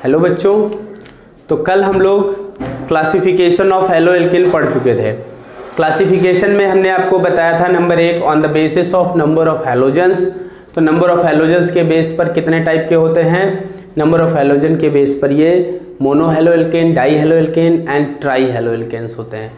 Hello बच्चों, तो कल हम लोग क्लासिफिकेशन ऑफ हैलो एल्केन पढ़ चुके थे। क्लासिफिकेशन में हमने आपको बताया था number 1 on the basis of number of halogens. तो नंबर ऑफ हैलोजेंस के बेस पर कितने टाइप के होते हैं? नंबर ऑफ हैलोजन के बेस पर ये mono halo alkane, di halo alkane and tri halo alkanes होते हैं।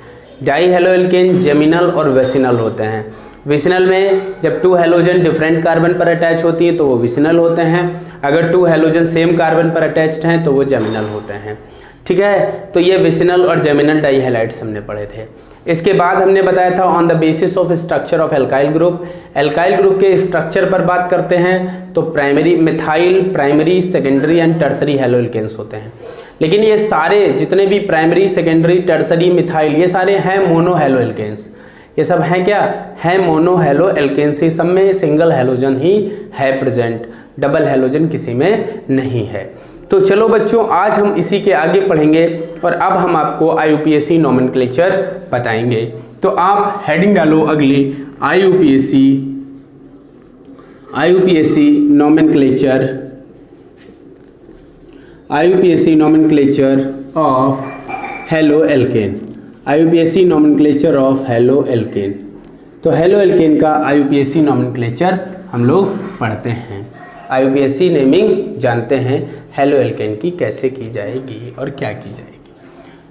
डाई हैलो एल्केन जेमिनल और वेसिनल होते हैं। विसिनल में जब 2 हैलोजन डिफरेंट कार्बन पर अटैच होती है तो वो विसिनल होते हैं। अगर 2 हैलोजन सेम कार्बन पर अटैच्ड हैं तो वो जेमिनल होते हैं। ठीक है, तो ये विसिनल और जेमिनल डाई हैलाइड्स हमने पढ़े थे। इसके बाद हमने बताया था on the basis of structure of alkyl group. Alkyl group के स्ट्रक्चर पर बात करते हैं तो primary methyl, primary, secondary and tertiary halo alkanes होते हैं। लेकिन ये सारे जितने भी प्राइमरी, सेकेंडरी, टर्सरी, मिथाइल ये सारे हैं मोनो हैलो एल्केन्स। ये सब हैं क्या? है मोनो हैलो एल्केन्स। सब में सिंगल हैलोजन ही है प्रेजेंट, डबल हैलोजन किसी में नहीं है। तो चलो बच्चों, आज हम इसी के आगे पढ़ेंगे और अब हम आपको IUPAC नोमेनक्लेचर बताएंगे। तो आप हेडिंग डालो अगली, IUPAC nomenclature of halo alkane. IUPAC nomenclature of halo alkane. तो हैलो एल्केन का IUPAC नोमेनक्लेचर हम लोग पढ़ते हैं। IUPAC नेमिंग जानते हैं हैलो एल्केन की कैसे की जाएगी और क्या की जाएगी।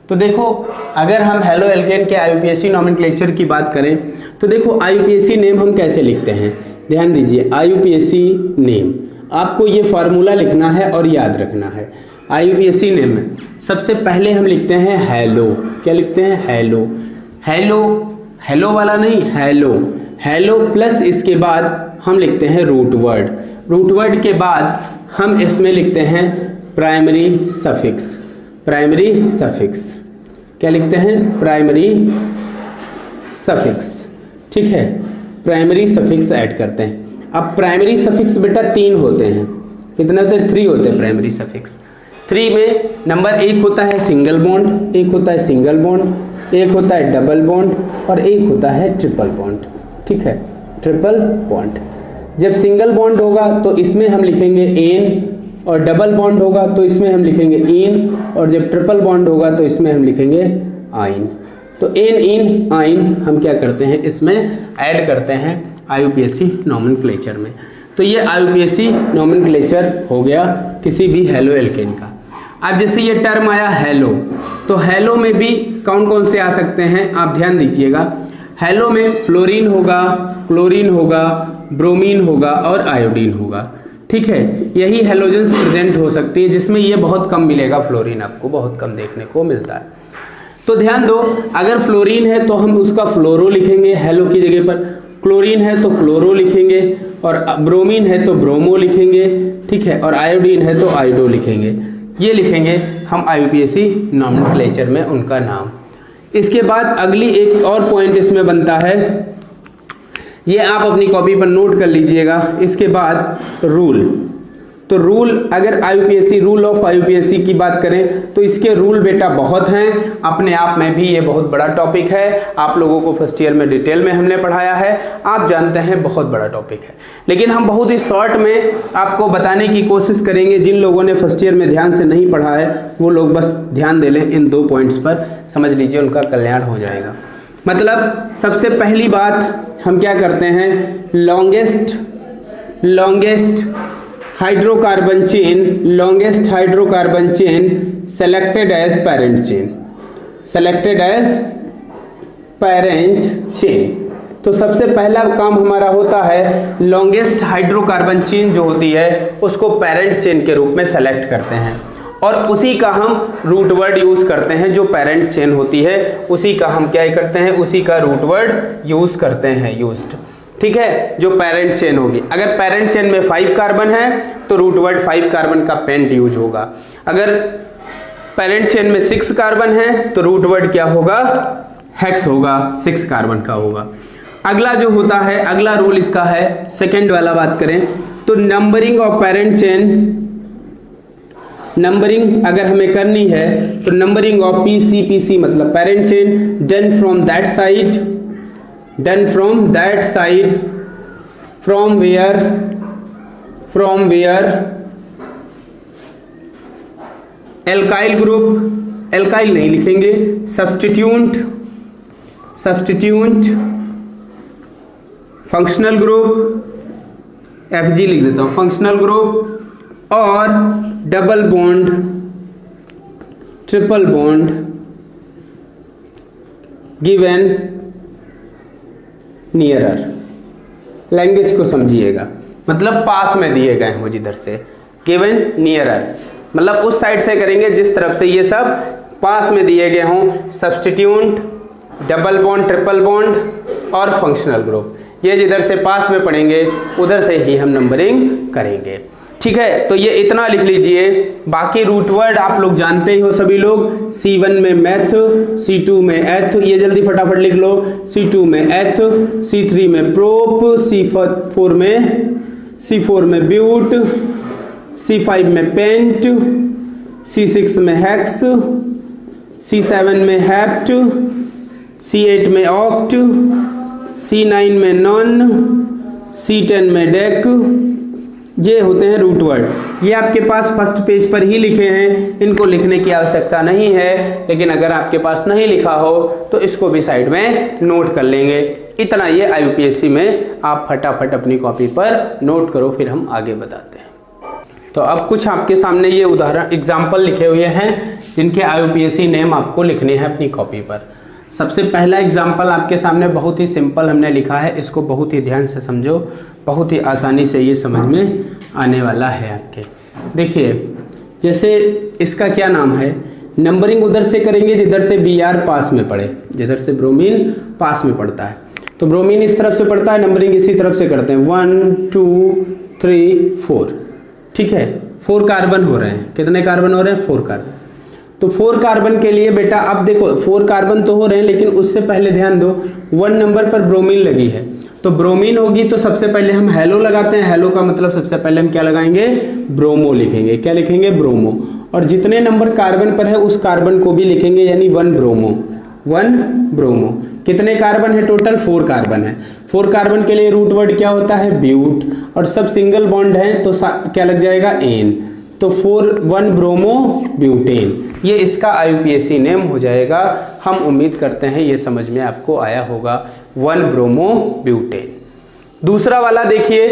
तो देखो, अगर हम हैलो एल्केन के IUPAC नोमेनक्लेचर की बात करें तो देखो IUPAC नेम हम कैसे लिखते हैं, ध्यान दीजिए। IUPAC नेम आपको ये फार्मूला लिखना है और याद रखना है। IUPAC नेम में सबसे पहले हम लिखते हैं हैलो। क्या लिखते हैं? हैलो। हैलो, हेलो वाला नहीं, हैलो। हैलो प्लस इसके बाद हम लिखते हैं रूट वर्ड। रूट वर्ड के बाद हम इसमें लिखते हैं प्राइमरी सफिक्स। प्राइमरी सफिक्स क्या लिखते हैं? Primary suffix. ठीक है, प्राइमरी सफिक्स ऐड करते हैं। अब प्राइमरी सफिक्स बेटा 3 होते हैं। कितने होते हैं? 3 होते हैं प्राइमरी सफिक्स। 3 में नंबर 1 होता है सिंगल बॉन्ड, 1 होता है सिंगल बॉन्ड, 1 होता है डबल बॉन्ड और 1 होता है ट्रिपल बॉन्ड। ठीक है, ट्रिपल बॉन्ड। जब सिंगल बॉन्ड होगा तो इसमें हम लिखेंगे एन, और डबल बॉन्ड होगा तो इसमें हम लिखेंगे इन, और जब ट्रिपल बॉन्ड होगा तो इसमें हम लिखेंगे आइन। तो एन, इन, आइन हम क्या करते हैं? इसमें ऐड करते हैं IUPAC नोमेनक्लेचर में। तो ये IUPAC नोमेनक्लेचर हो गया किसी भी हैलो एल्केन का। अब जैसे ये टर्म आया हैलो, तो हैलो में भी कौन कौन से आ सकते हैं आप ध्यान दीजिएगा। हैलो में फ्लोरीन होगा, क्लोरीन होगा, ब्रोमीन होगा और आयोडीन होगा। ठीक है, यही हैलोजेंस प्रेजेंट हो सकती है, जिसमें ये बहुत कम मिलेगा। फ्लोरीन आपको बहुत कम देखने को मिलता है। तो ध्यान दो, अगर फ्लोरीन है तो हम उसका फ्लोरो लिखेंगे हैलो की जगह पर, क्लोरीन है तो क्लोरो लिखेंगे, और ब्रोमीन है तो ब्रोमो लिखेंगे। ठीक है, और आयोडीन है तो आयोडो लिखेंगे। ये लिखेंगे हम IUPAC नोमेनक्लेचर में उनका नाम। इसके बाद अगली एक और पॉइंट इसमें बनता है, ये आप अपनी कॉपी पर नोट कर लीजिएगा। इसके बाद रूल। तो रूल, अगर IUPAC रूल ऑफ IUPAC की बात करें तो इसके रूल बेटा बहुत हैं। अपने आप में भी ये बहुत बड़ा टॉपिक है। आप लोगों को फर्स्ट ईयर में डिटेल में हमने पढ़ाया है, आप जानते हैं बहुत बड़ा टॉपिक है। लेकिन हम बहुत ही शॉर्ट में आपको बताने की कोशिश करेंगे। जिन लोगों ने फर्स्ट ईयर में ध्यान से नहीं पढ़ा है वो लोग बस ध्यान दे लें इन 2 पॉइंट्स पर, समझ लीजिए उनका कल्याण हो जाएगा। मतलब सबसे पहली बात हम क्या करते हैं, longest hydrocarbon chain selected as parent chain. तो सबसे पहला काम हमारा होता है लॉन्गेस्ट हाइड्रोकार्बन चेन जो होती है उसको पैरेंट चेन के रूप में सेलेक्ट करते हैं, और उसी का हम रूट वर्ड यूज करते हैं। जो पेरेंट चेन होती है उसी का हम क्या करते हैं? उसी का रूट वर्ड यूज करते हैं, यूज्ड। ठीक है, जो पेरेंट चेन होगी, अगर पेरेंट चेन में 5 कार्बन है तो रूट वर्ड 5 कार्बन का पेंट यूज होगा। अगर पेरेंट चेन में 6 कार्बन है तो रूट वर्ड क्या होगा? हेक्स होगा, 6 कार्बन का होगा। अगला जो होता है, अगला रूल इसका है, सेकेंड वाला बात करें तो numbering of parent chain, numbering अगर हमें करनी है तो नंबरिंग ऑफ PCPC मतलब parent chain done from that side from where alkyl group, alkyl नहीं लिखेंगे, substituent, substituent, functional group, Fg लिख देता हूं, फंक्शनल ग्रुप, और double bond, triple bond given nearer. Language को समझिएगा, मतलब पास में दिए गए हो जिधर से, गिवन नियरर मतलब उस साइड से करेंगे जिस तरफ से ये सब पास में दिए गए हों। Substituent, double bond, triple bond और फंक्शनल ग्रुप, ये जिधर से पास में पढ़ेंगे उधर से ही हम नंबरिंग करेंगे। ठीक है, तो ये इतना लिख लीजिए। बाकी रूट वर्ड आप लोग जानते ही हो सभी लोग। C1 में मैथ, C2 में एथ, ये जल्दी फटाफट लिख लो। C2 में एथ, C3 में प्रोप, C4 में ब्यूट, C5 में पेंट, C6 में हेक्स, C7 में हेप्ट, C8 में ऑक्ट, C9 में नॉन, C10 में डेक। ये होते हैं रूट वर्ड। ये आपके पास फर्स्ट पेज पर ही लिखे हैं, इनको लिखने की आवश्यकता नहीं है, लेकिन अगर आपके पास नहीं लिखा हो तो इसको भी साइड में नोट कर लेंगे। इतना ये IUPAC में आप फटाफट अपनी कॉपी पर नोट करो, फिर हम आगे बताते हैं। तो अब कुछ आपके सामने ये उदाहरण एग्जाम्पल लिखे हुए हैं जिनके IUPAC नेम आपको लिखने हैं अपनी कॉपी पर। सबसे पहला एग्जाम्पल आपके सामने बहुत ही सिंपल हमने लिखा है, इसको बहुत ही ध्यान से समझो, बहुत ही आसानी से ये समझ में आने वाला है आपके। देखिए, जैसे इसका क्या नाम है, नंबरिंग उधर से करेंगे जिधर से Br पास में पड़े, जिधर से ब्रोमीन पास में पड़ता है। तो ब्रोमीन इस तरफ से पड़ता है, नंबरिंग इसी तरफ से करते हैं, 1 2 3 4। ठीक है, 4 कार्बन हो रहे हैं। कितने कार्बन हो रहे हैं? 4 कार्बन। तो 4 कार्बन के लिए बेटा अब देखो 4 कार्बन तो हो रहे हैं, लेकिन उससे पहले ध्यान दो 1 नंबर पर ब्रोमीन लगी है। तो ब्रोमीन होगी तो सबसे पहले हम हेलो लगाते हैं। हेलो का मतलब सबसे पहले हम क्या लगाएंगे? ब्रोमो लिखेंगे। क्या लिखेंगे? ब्रोमो। और जितने नंबर कार्बन पर है उस कार्बन को भी लिखेंगे, यानी 1 ब्रोमो। 1 ब्रोमो। कितने कार्बन है टोटल? 4 कार्बन है। 4 कार्बन के लिए रूट वर्ड क्या होता है? ब्यूट। और सब सिंगल बॉन्ड है तो क्या लग जाएगा? एन। तो 1 ब्रोमो ब्यूटेन, ये इसका IUPAC नेम हो जाएगा। हम उम्मीद करते हैं ये समझ में आपको आया होगा, 1 ब्रोमो ब्यूटेन। दूसरा वाला देखिए,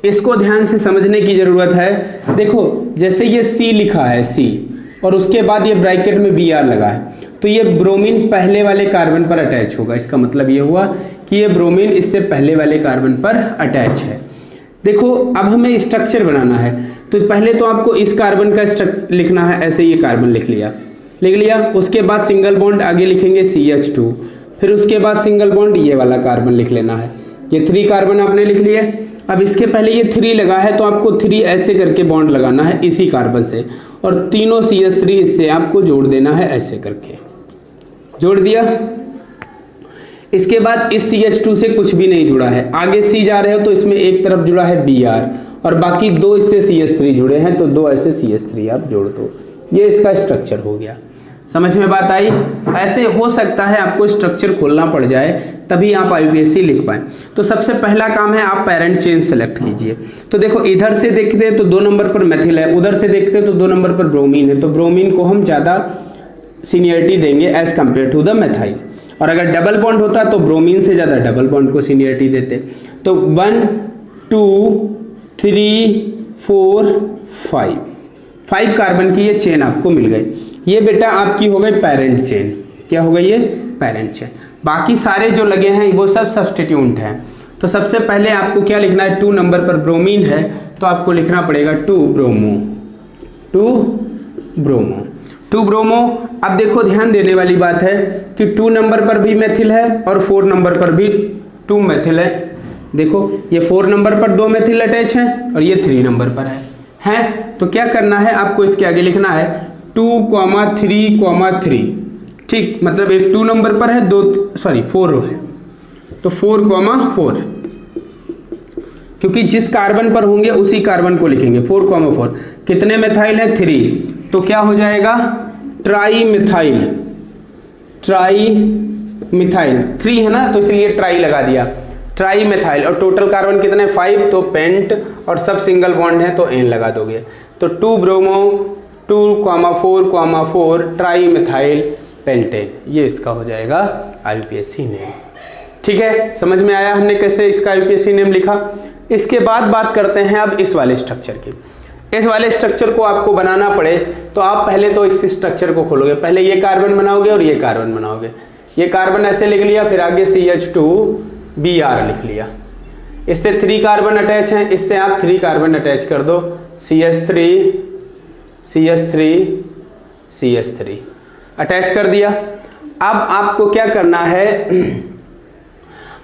इसको ध्यान से समझने की जरूरत है। देखो जैसे ये C लिखा है, C, और उसके बाद ये ब्रैकेट में Br लगा है, तो ये ब्रोमीन पहले वाले कार्बन पर अटैच होगा। इसका मतलब ये हुआ कि ये ब्रोमीन इससे पहले वाले कार्बन पर अटैच है। देखो अब हमें स्ट्रक्चर बनाना है, तो पहले तो आपको इस कार्बन का स्ट्रक्चर लिखना है। ऐसे ये कार्बन लिख लिया। उसके बाद सिंगल बॉन्ड आगे लिखेंगे CH2, फिर उसके बाद सिंगल बॉन्ड ये वाला कार्बन लिख लेना है। ये 3 कार्बन आपने लिख लिए। अब इसके पहले ये 3 लगा है तो आपको 3 ऐसे करके बॉन्ड लगाना है इसी कार्बन से, और तीनों CH3 इससे आपको जोड़ देना है, ऐसे करके जोड़ दिया। इसके बाद इस CH2 से कुछ भी नहीं जुड़ा है, आगे C जा रहे हो तो इसमें एक तरफ जुड़ा है Br और बाकी 2 इससे CH3 जुड़े हैं, तो 2 ऐसे CH3 आप जोड़ दो। ये इसका स्ट्रक्चर हो गया। समझ में बात आई? ऐसे हो सकता है आपको स्ट्रक्चर खोलना पड़ जाए तभी आप IUPAC लिख पाए। तो सबसे पहला काम है आप पेरेंट चेन सेलेक्ट कीजिए। तो देखो इधर से देखते हैं तो 2 नंबर पर मेथिल है, उधर से देखते हैं तो 2 नंबर पर ब्रोमीन है, तो ब्रोमीन को हम ज़्यादा सीनियरिटी देंगे as compare to the methyl. और अगर डबल बॉन्ड होता तो ब्रोमीन से ज़्यादा डबल बॉन्ड को सीनियरिटी देते। तो 1 2 3 4 5 कार्बन की ये चेन आपको मिल गई। ये बेटा आपकी हो गई पेरेंट चेन। क्या हो गई? ये पेरेंट चेन। बाकी सारे जो लगे हैं वो सब सब्स्टिट्यूएंट हैं। तो सबसे पहले आपको क्या लिखना है? 2 नंबर पर ब्रोमीन है तो आपको लिखना पड़ेगा 2 ब्रोमो। 2 ब्रोमो। अब देखो ध्यान देने वाली बात है कि 2 नंबर पर भी मेथिल है और 4 नंबर पर भी 2 मेथिल है। देखो ये 4 नंबर पर 2 मेथिल अटैच है और ये 3 नंबर पर है। तो क्या करना है आपको? इसके आगे लिखना है 2,3,3। ठीक, मतलब एक 2 नंबर पर है, 4 है, तो 4,4, क्योंकि जिस कार्बन पर होंगे उसी कार्बन को लिखेंगे। 4,4 कितने मेथाइल है? 3, तो क्या हो जाएगा? Tri methyl. 3 है ना, तो इसलिए ट्राई लगा दिया, ट्राई मिथाइल। और टोटल कार्बन कितने? 5, तो पेंट, और सब सिंगल बॉन्ड है तो एन लगा दोगे। तो 2 ब्रोमो 2,4,4 ट्राई मिथाइल पेंटेन, ये इसका हो जाएगा IUPAC नेम। ठीक है, समझ में आया हमने कैसे इसका IUPAC नेम लिखा। इसके बाद बात करते हैं अब इस वाले स्ट्रक्चर की। इस वाले स्ट्रक्चर को आपको बनाना पड़े तो आप पहले तो इस स्ट्रक्चर को खोलोगे, पहले ये कार्बन बनाओगे और ये कार्बन बनाओगे। ये कार्बन ऐसे लिख लिया, फिर आगे CH2Br लिख लिया। इससे 3 कार्बन अटैच हैं, इससे आप 3 कार्बन अटैच कर दो, CH3 CH3 CH3 अटैच कर दिया। अब आपको क्या करना है,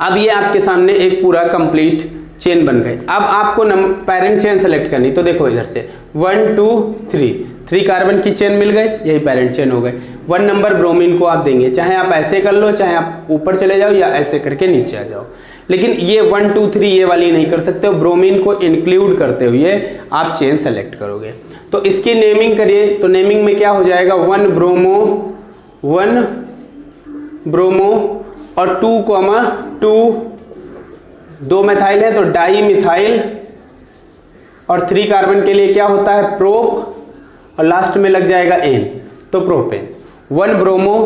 अब ये आपके सामने एक पूरा कंप्लीट चेन बन गई। अब आपको पैरेंट चेन सेलेक्ट करनी, तो देखो इधर से 1 2 3 कार्बन की चेन मिल गई, यही पैरेंट चेन हो गई। 1 नंबर ब्रोमीन को आप देंगे, चाहे आप ऐसे कर लो, चाहे आप ऊपर चले जाओ या ऐसे करके नीचे आ जाओ, लेकिन ये 1 2 3 ये वाली नहीं कर सकते हो। ब्रोमीन को इंक्लूड करते हुए आप चेन सेलेक्ट करोगे। तो इसकी नेमिंग करिए, तो नेमिंग में क्या हो जाएगा, 1 ब्रोमो और 2,2 2 मिथाइल है तो डाई मिथाइल, और 3 कार्बन के लिए क्या होता है, प्रोप, और लास्ट में लग जाएगा एन, तो propane. 1 bromo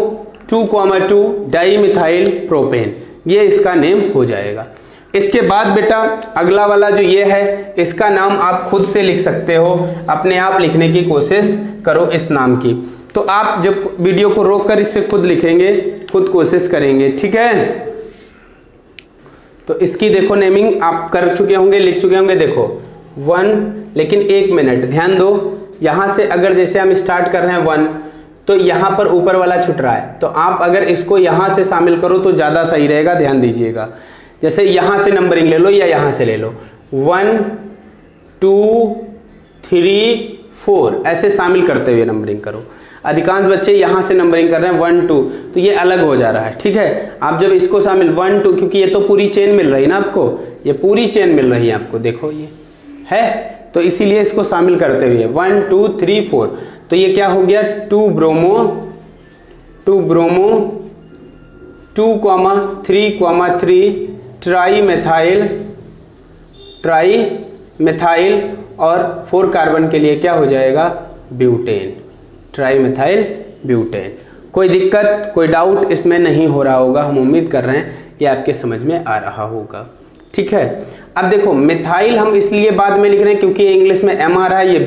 2,2 di methyl propane, ये इसका नेम हो जाएगा। इसके बाद बेटा अगला वाला जो ये है, इसका नाम आप खुद से लिख सकते हो, अपने आप लिखने की कोशिश करो इस नाम की। तो आप जब वीडियो को रोक कर इसे खुद लिखेंगे, खुद कोशिश करेंगे, ठीक है। तो इसकी देखो नेमिंग आप कर चुके होंगे, लिख चुके होंगे। देखो 1, लेकिन 1 मिनट ध्यान दो, यहां से अगर जैसे हम स्टार्ट कर रहे हैं 1, तो यहां पर ऊपर वाला छूट रहा है, तो आप अगर इसको यहां से शामिल करो तो ज्यादा सही रहेगा, ध्यान दीजिएगा। जैसे यहां से नंबरिंग ले लो या यहां से ले लो, 1 2 3 4 ऐसे शामिल करते हुए नंबरिंग करो। अधिकांश बच्चे यहां से नंबरिंग कर रहे हैं 1 2, तो ये अलग हो जा रहा है, ठीक है। आप जब इसको शामिल 1 2, क्योंकि ये तो पूरी चेन मिल रही है ना आपको, ये पूरी चेन मिल रही है आपको, देखो ये है, तो इसीलिए इसको शामिल करते हुए 1 2 3 4, तो ये क्या हो गया, 2 ब्रोमो 2,3,3 ट्राई मिथाइल और 4 कार्बन के लिए क्या हो जाएगा, ब्यूटेन, ट्राई मिथाइल ब्यूटेन। कोई दिक्कत, कोई डाउट इसमें नहीं हो रहा होगा, हम उम्मीद कर रहे हैं कि आपके समझ में आ रहा होगा, ठीक है। अब देखो मिथाइल हम इसलिए बाद में लिख रहे हैं क्योंकि इंग्लिश में M आ रहा है, ये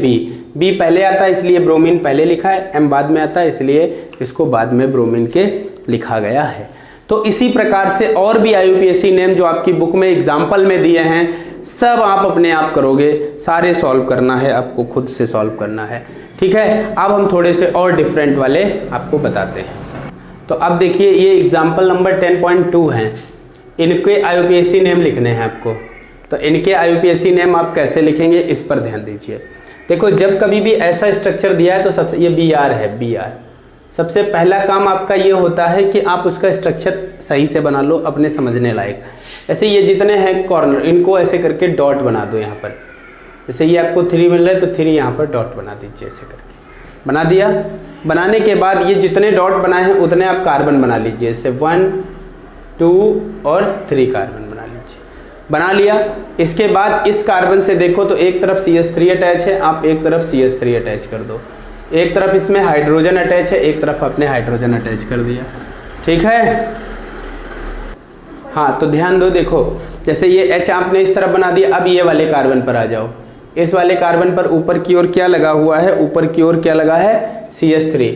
बी पहले आता है इसलिए ब्रोमीन पहले लिखा है, M बाद में आता है इसलिए इसको बाद में ब्रोमीन के लिखा गया है। तो इसी प्रकार से और भी IUPAC नेम जो आपकी बुक में एग्जाम्पल में दिए हैं, सब आप अपने आप करोगे, सारे सॉल्व करना है आपको, खुद से सॉल्व करना है, ठीक है। अब हम थोड़े से और डिफरेंट वाले आपको बताते हैं। तो अब देखिए ये एग्जाम्पल नंबर 10.2 हैं, इनके IUPAC नेम लिखने हैं आपको। तो इनके IUPAC नेम आप कैसे लिखेंगे इस पर ध्यान दीजिए। देखो जब कभी भी ऐसा स्ट्रक्चर दिया है तो सबसे, ये BR है, BR, सबसे पहला काम आपका ये होता है कि आप उसका स्ट्रक्चर सही से बना लो, अपने समझने लायक। ऐसे ये जितने हैं कॉर्नर, इनको ऐसे करके डॉट बना दो यहाँ पर। जैसे ये आपको 3 मिल रहा है तो 3 यहाँ पर डॉट बना दीजिए, ऐसे करके बना दिया। बनाने के बाद ये जितने डॉट बनाए हैं उतने आप कार्बन बना लीजिए, जैसे 1 2 और 3 कार्बन बना लीजिए, बना लिया। इसके बाद इस कार्बन से देखो तो एक तरफ CH3 अटैच है, आप एक तरफ CH3 अटैच कर दो, एक तरफ इसमें हाइड्रोजन अटैच है, एक तरफ आपने हाइड्रोजन अटैच कर दिया, ठीक है। हाँ तो ध्यान दो, देखो जैसे ये H आपने इस तरफ बना दिया। अब ये वाले कार्बन पर आ जाओ, इस वाले कार्बन पर ऊपर की ओर क्या लगा हुआ है, ऊपर की ओर क्या लगा है, CH3।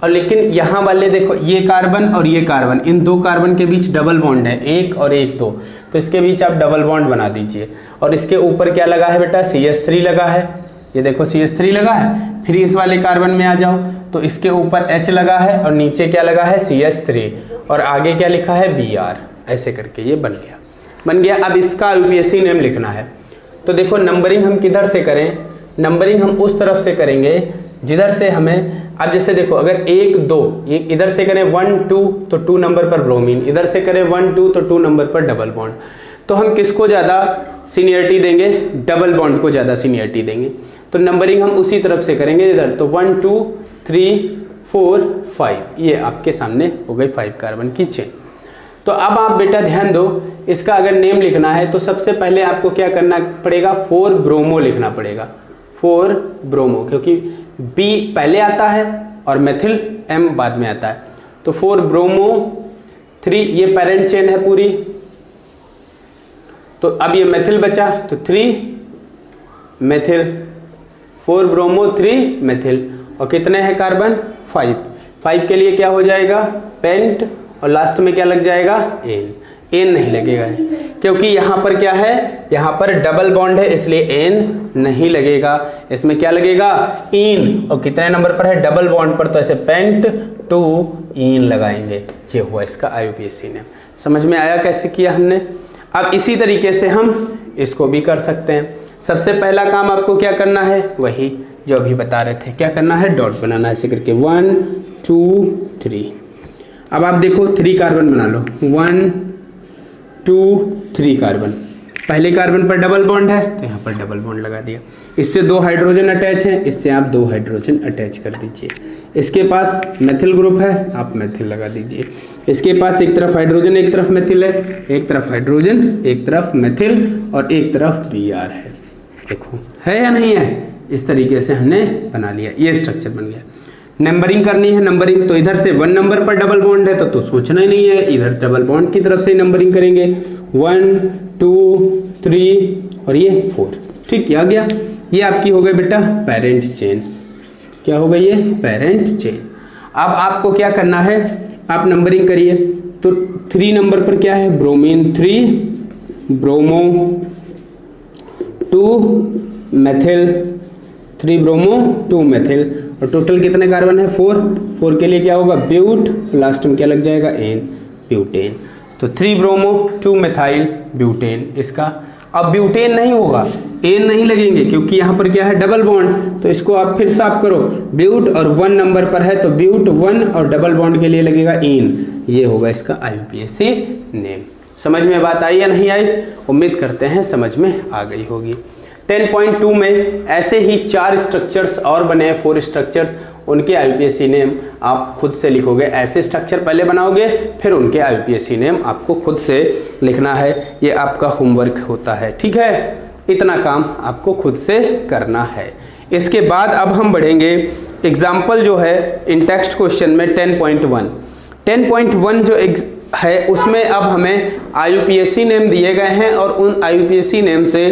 और लेकिन यहाँ वाले देखो, ये कार्बन और ये कार्बन, इन 2 कार्बन के बीच डबल बॉन्ड है, 1 और 1 2, तो इसके बीच आप डबल बॉन्ड बना दीजिए। और इसके ऊपर क्या लगा है बेटा, CH3 लगा है, ये देखो CH3 लगा है। फिर इस वाले कार्बन में आ जाओ तो इसके ऊपर H लगा है और नीचे क्या लगा है, CH3, और आगे क्या लिखा है, Br, ऐसे करके ये बन गया। अब इसका IUPAC नेम लिखना है। तो देखो नंबरिंग हम किधर से करें, नंबरिंग हम उस तरफ से करेंगे जिधर से हमें, अब जैसे देखो अगर 1 2 ये इधर से करें 1 2 तो 2 नंबर पर ब्रोमीन, इधर से करें 1 2 तो 2 नंबर पर डबल बॉन्ड। तो हम किसको ज़्यादा सीनियरिटी देंगे, डबल बॉन्ड को ज़्यादा सीनियरिटी देंगे। तो नंबरिंग हम उसी तरफ से करेंगे इधर, तो 1 2 3 4 5, ये आपके सामने हो गई 5 कार्बन की चेन। तो अब आप बेटा ध्यान दो, इसका अगर नेम लिखना है तो सबसे पहले आपको क्या करना पड़ेगा, 4 ब्रोमो लिखना पड़ेगा, 4 ब्रोमो, क्योंकि बी पहले आता है और मेथिल एम बाद में आता है। तो 4 ब्रोमो 3, ये पेरेंट चेन है पूरी। तो अब ये मेथिल बचा, तो 3 मेथिल, 4 ब्रोमो 3 मेथिल, और कितने हैं कार्बन? 5 के लिए क्या हो जाएगा? पेंट, और लास्ट में क्या लग जाएगा? एन। एन नहीं लगेगा क्योंकि यहाँ पर क्या है? यहाँ पर डबल बॉन्ड है, इसलिए एन नहीं लगेगा। इसमें क्या लगेगा? इन। और कितने नंबर पर है? डबल बॉन्ड पर, तो ऐसे पेंट 2 इन लगाएंगे। ये हुआ इसका IUPAC नेम। समझ में आया कैसे किया हमने? अब इसी तरीके से हम इसको भी कर सकते हैं। सबसे पहला काम आपको क्या करना है? वही जो अभी बता रहे थे, क्या करना है? डॉट बनाना है ऐसे करके 1 2 3। अब आप देखो 3 कार्बन बना लो, 1 2 3 कार्बन। पहले कार्बन पर डबल बॉन्ड है तो यहाँ पर डबल बॉन्ड लगा दिया। इससे 2 हाइड्रोजन अटैच है, इससे आप 2 हाइड्रोजन अटैच कर दीजिए। इसके पास मेथिल ग्रुप है, आप मेथिल लगा दीजिए। इसके पास एक तरफ हाइड्रोजन एक तरफ मेथिल है, एक तरफ हाइड्रोजन एक तरफ मेथिल और एक तरफ Br है। देखो है या नहीं है? इस तरीके से हमने बना लिया, ये स्ट्रक्चर बन गया। नंबरिंग करनी है, नंबरिंग तो इधर से 1 नंबर पर डबल बॉन्ड है तो सोचना ही नहीं है, इधर डबल बॉन्ड की तरफ से नंबरिंग करेंगे 1 2 3 और ये 4। ठीक, ये आ गया। ये आपकी हो गई बेटा पेरेंट चेन। क्या हो गई? ये पेरेंट चेन। अब आपको क्या करना है? आप नंबरिंग करिए। तो 3 नंबर पर क्या है? Bromine 3, bromo 2 methyl, 3 bromo 2 methyl, और टोटल कितने कार्बन है? 4 के लिए क्या होगा? ब्यूट, लास्ट में क्या लग जाएगा? N, butane. तो 3 ब्रोमो 2 मेथाइल ब्यूटेन इसका। अब ब्यूटेन नहीं होगा, एन नहीं लगेंगे क्योंकि यहाँ पर क्या है? Double bond. तो इसको आप फिर साफ करो, ब्यूट और 1 नंबर पर है तो ब्यूट 1 और डबल बॉन्ड के लिए लगेगा इन। ये होगा इसका IUPAC नेम। समझ में बात आई या नहीं आई? उम्मीद करते हैं समझ में आ गई होगी। 10.2 में ऐसे ही 4 स्ट्रक्चर्स और बने हैं, 4 स्ट्रक्चर्स। उनके IUPAC नेम आप खुद से लिखोगे। ऐसे स्ट्रक्चर पहले बनाओगे, फिर उनके IUPAC नेम आपको खुद से लिखना है। ये आपका होमवर्क होता है, ठीक है? इतना काम आपको खुद से करना है। इसके बाद अब हम बढ़ेंगे एग्जाम्पल जो है इन टेक्स्ट क्वेश्चन में 10.1। 10.1 जो है उसमें अब हमें IUPAC नेम दिए गए हैं और उन IUPAC नेम से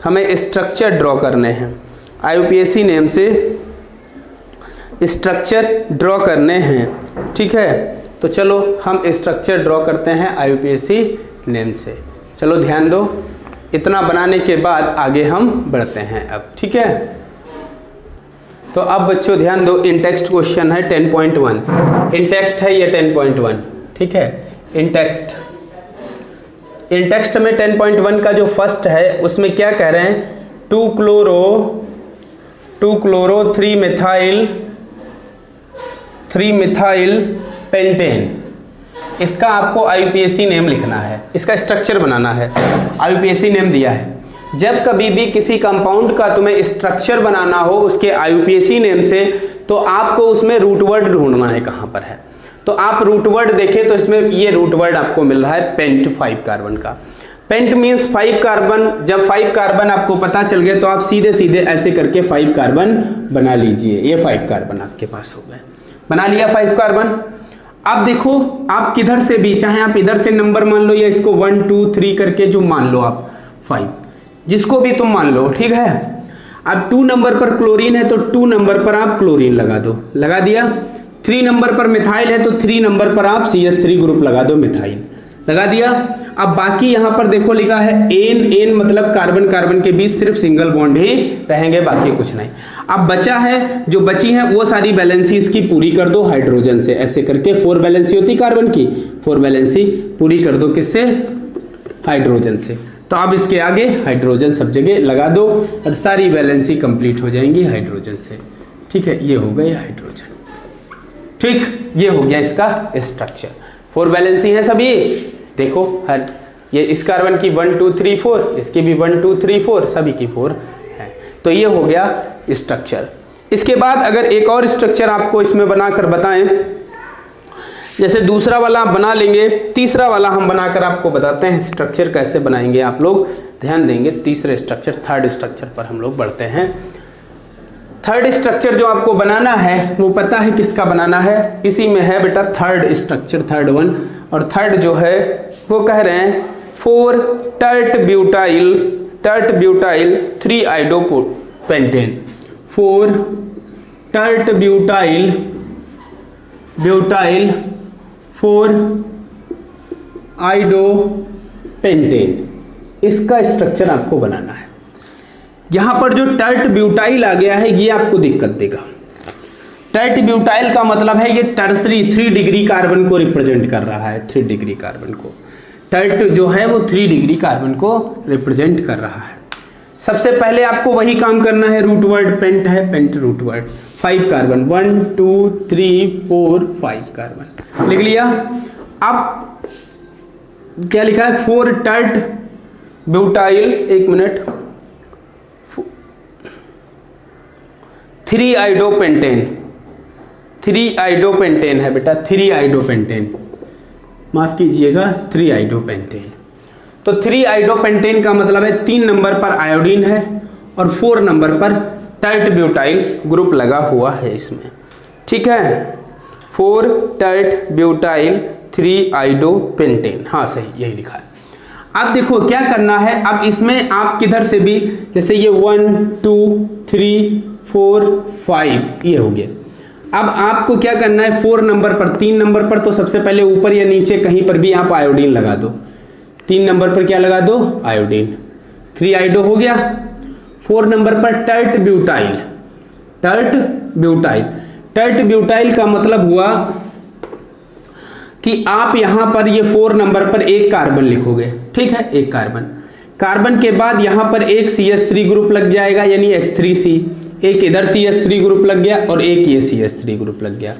हमें स्ट्रक्चर ड्रॉ करने हैं। IUPAC नेम से स्ट्रक्चर ड्रॉ करने हैं, ठीक है? तो चलो हम स्ट्रक्चर ड्रॉ करते हैं IUPAC नेम से। चलो ध्यान दो, इतना बनाने के बाद आगे हम बढ़ते हैं अब, ठीक है? तो अब बच्चों ध्यान दो, इन टेक्स्ट क्वेश्चन है 10.1। इन टेक्स्ट है ये 10.1, ठीक है? इन टेक्स्ट में 10.1 का जो फर्स्ट है उसमें क्या कह रहे हैं? 2 क्लोरो 3 मिथाइल पेंटेन। इसका आपको IUPAC नेम लिखना है, इसका स्ट्रक्चर बनाना है। IUPAC नेम दिया है। जब कभी भी किसी कंपाउंड का तुम्हें स्ट्रक्चर बनाना हो उसके IUPAC नेम से, तो आपको उसमें रूट वर्ड ढूंढना है कहाँ पर है। तो आप रूट वर्ड देखें तो इसमें ये रूट वर्ड आपको मिल रहा है पेंट 5 कार्बन का। Pent means 5 carbon. जब 5 कार्बन आपको पता चल गए तो आप सीधे सीधे ऐसे करके 5 कार्बन बना लीजिए। ये 5 कार्बन आपके पास हो गए, बना लिया 5 कार्बन। अब देखो आप किधर से भी, चाहे आप इधर से नंबर मान लो या इसको 1 2 3 करके जो मान लो आप 5, जिसको भी तुम मान लो, ठीक है? अब 2 नंबर पर क्लोरीन है तो 2 नंबर पर आप क्लोरीन लगा दो, लगा दिया। 3 नंबर पर मिथाइल है तो 3 नंबर पर आप CH3 ग्रुप लगा दो, मिथाइल लगा दिया। अब बाकी यहां पर देखो लिखा है एन मतलब कार्बन कार्बन के बीच सिर्फ सिंगल बॉन्ड ही रहेंगे, बाकी कुछ नहीं। अब बचा है, जो बची है वो सारी वैलेंसी इसकी पूरी कर दो हाइड्रोजन से, ऐसे करके 4 वैलेंसी होती कार्बन की, 4 वैलेंसी पूरी कर दो किससे? हाइड्रोजन से। तो अब इसके आगे हाइड्रोजन सब जगह लगा दो और सारी वैलेंसी कंप्लीट हो जाएंगी हाइड्रोजन से, ठीक है? ये हो गए हाइड्रोजन, ठीक? ये हो गया इसका स्ट्रक्चर। 4 वैलेंसी है सभी, देखो हर ये इस कार्बन की 1 2 3 4, इसकी भी 1 2 3 4, सभी की 4 है। तो ये हो गया स्ट्रक्चर। इसके बाद अगर एक और स्ट्रक्चर आपको इसमें बनाकर बताएं, जैसे दूसरा वाला आप बना लेंगे, तीसरा वाला हम बनाकर आपको बताते हैं स्ट्रक्चर कैसे बनाएंगे। आप लोग ध्यान देंगे तीसरे स्ट्रक्चर, थर्ड स्ट्रक्चर पर हम लोग बढ़ते हैं। थर्ड स्ट्रक्चर जो आपको बनाना है वो पता है किसका बनाना है, इसी में है बेटा थर्ड स्ट्रक्चर, थर्ड वन। और थर्ड जो है वो कह रहे हैं 4 टर्ट ब्यूटाइल 3 आइडोपेंटेन, 4 टर्ट ब्यूटाइल 4 आइडोपेंटेन, इसका स्ट्रक्चर आपको बनाना है। यहां पर जो टर्ट ब्यूटाइल आ गया है ये आपको दिक्कत देगा। टर्ट ब्यूटाइल का मतलब है ये टर्सरी 3 डिग्री कार्बन को रिप्रेजेंट कर रहा है, 3 डिग्री कार्बन को। टर्ट जो है वो 3 डिग्री कार्बन को रिप्रेजेंट कर रहा है। सबसे पहले आपको वही काम करना है, रूट वर्ड पेंट है, pent root word, 5 carbon, 1 2 3 4 5 carbon लिख लिया। अब क्या लिखा है, 4 टर्ट ब्यूटाइल, 1 मिनट, 3 आइडोपेंटेन है बेटा, 3 आइडोपेंटेन, माफ कीजिएगा 3 आइडोपेंटेन। तो 3 आइडोपेंटेन का मतलब है 3 नंबर पर आयोडीन है और 4 नंबर पर टर्ट ब्यूटाइल ग्रुप लगा हुआ है इसमें, ठीक है। 4 टर्ट ब्यूटाइल 3 आइडोपेंटेन, हाँ सही यही लिखा है। अब देखो क्या करना है, अब इसमें आप किधर से भी, जैसे ये 1 2 3 4 5 ये हो गया। अब आपको क्या करना है, 4 नंबर पर, 3 नंबर पर तो सबसे पहले ऊपर या नीचे कहीं पर भी आप आयोडीन लगा दो। 3 नंबर पर क्या लगा दो, आयोडीन, 3 आइडो हो गया। 4 नंबर पर टर्ट ब्यूटाइल, टर्ट ब्यूटाइल का मतलब हुआ कि आप यहां पर ये 4 नंबर पर एक कार्बन लिखोगे, ठीक है, एक कार्बन के बाद यहां पर एक CH3 ग्रुप लग जाएगा, यानी H3C, एक इधर CH3 ग्रुप लग गया और एक ये CH3 ग्रुप लग गया।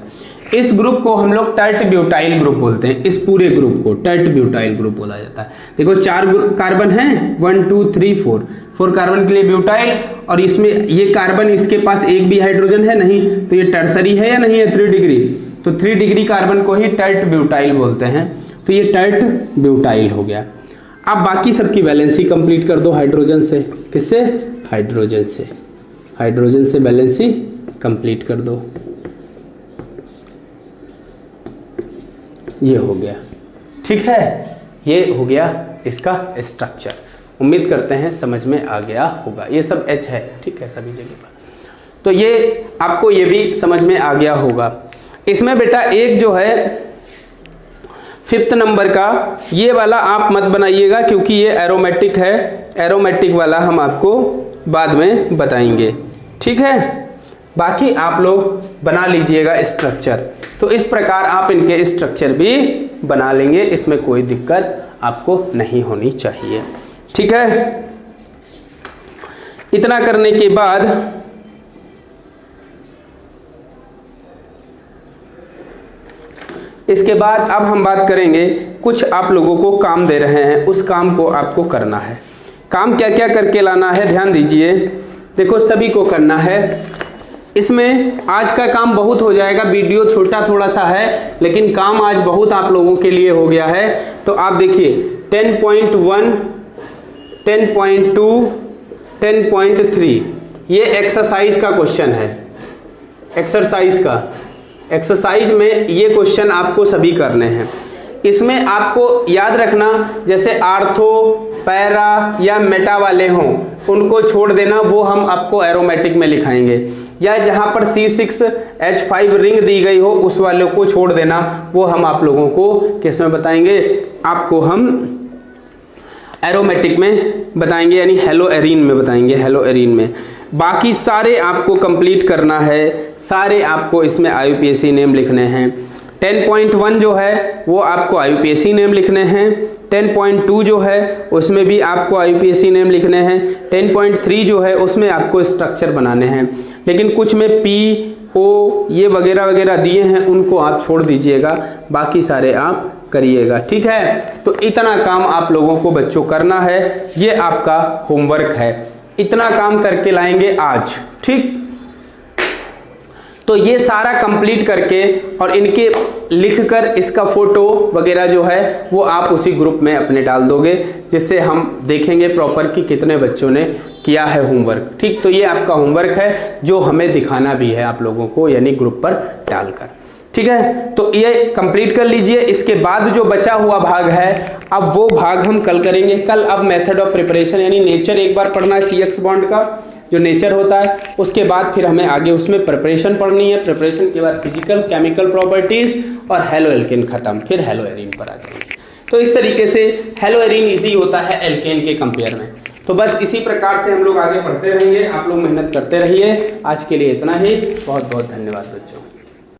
इस ग्रुप को हम लोग टर्ट ब्यूटाइल ग्रुप बोलते हैं, इस पूरे ग्रुप को टर्ट ब्यूटाइल ग्रुप बोला जाता है। देखो 4 कार्बन हैं, 1 2 3 4 कार्बन के लिए ब्यूटाइल, और इसमें ये कार्बन इसके पास एक भी हाइड्रोजन है नहीं, तो ये टर्सरी है या नहीं है, 3 डिग्री, तो 3 डिग्री कार्बन को ही टर्ट ब्यूटाइल बोलते हैं। तो ये टर्ट ब्यूटाइल हो गया। अब बाकी सबकी वैलेंसी कंप्लीट कर दो हाइड्रोजन से, किससे, हाइड्रोजन से वैलेंसी कंप्लीट कर दो, ये हो गया, ठीक है, ये हो गया इसका स्ट्रक्चर। उम्मीद करते हैं समझ में आ गया होगा। ये सब H है, ठीक है, सभी जगह पर, तो ये आपको ये भी समझ में आ गया होगा। इसमें बेटा एक जो है 5th नंबर का ये वाला आप मत बनाइएगा, क्योंकि ये एरोमेटिक है, एरोमेटिक वाला हम आपको बाद में बताएंगे, ठीक है। बाकी आप लोग बना लीजिएगा स्ट्रक्चर। तो इस प्रकार आप इनके स्ट्रक्चर भी बना लेंगे, इसमें कोई दिक्कत आपको नहीं होनी चाहिए, ठीक है। इतना करने के बाद इसके बाद अब हम बात करेंगे, कुछ आप लोगों को काम दे रहे हैं, उस काम को आपको करना है। काम क्या क्या करके लाना है, ध्यान दीजिए, देखो सभी को करना है। इसमें आज का काम बहुत हो जाएगा, वीडियो छोटा थोड़ा सा है, लेकिन काम आज बहुत आप लोगों के लिए हो गया है। तो आप देखिए 10.1, 10.2, 10.3 ये एक्सरसाइज का क्वेश्चन है, एक्सरसाइज में ये क्वेश्चन आपको सभी करने हैं। इसमें आपको याद रखना, जैसे आर्थो, पैरा या मेटा वाले हों उनको छोड़ देना, वो हम आपको एरोमेटिक में लिखाएंगे, या जहां पर C6H5 रिंग दी गई हो उस वाले को छोड़ देना, वो हम आप लोगों को किस में बताएंगे, आपको हम एरोमेटिक में बताएंगे, यानी हेलो एरीन में बताएंगे, हेलो एरीन में। बाकी सारे आपको कंप्लीट करना है, सारे आपको इसमें IUPAC नेम लिखने हैं। 10.1 जो है वो आपको IUPAC नेम लिखने हैं, 10.2 जो है उसमें भी आपको IUPAC नेम लिखने हैं, 10.3 जो है उसमें आपको स्ट्रक्चर बनाने हैं, लेकिन कुछ में P, O ये वगैरह वगैरह दिए हैं उनको आप छोड़ दीजिएगा, बाकी सारे आप करिएगा, ठीक है। तो इतना काम आप लोगों को बच्चों करना है, ये आपका होमवर्क है, इतना काम करके लाएंगे आज, ठीक। तो ये सारा कंप्लीट करके और इनके लिखकर इसका फोटो वगैरह जो है वो आप उसी ग्रुप में अपने डाल दोगे, जिससे हम देखेंगे प्रॉपर कि कितने बच्चों ने किया है होमवर्क। ठीक, तो ये आपका होमवर्क है जो हमें दिखाना भी है आप लोगों को, यानी ग्रुप पर डालकर। ठीक है, तो ये कंप्लीट कर लीजिए। इसके बाद जो बचा हुआ भाग है, अब वो भाग हम कल करेंगे। कल अब मेथड ऑफ प्रिपरेशन यानी नेचर एक बार पढ़ना है, CX बॉन्ड का जो नेचर होता है, उसके बाद फिर हमें आगे उसमें प्रिपरेशन पढ़नी है। प्रिपरेशन के बाद फिजिकल केमिकल प्रॉपर्टीज और हेलो एल्केन खत्म, फिर हेलो एरीन पर आ जाएंगे। तो इस तरीके से हेलो एरीन इजी होता है एल्केन के कंपेयर में। तो बस इसी प्रकार से हम लोग आगे पढ़ते रहेंगे, आप लोग मेहनत करते रहिए। आज के लिए इतना ही, बहुत बहुत धन्यवाद बच्चों।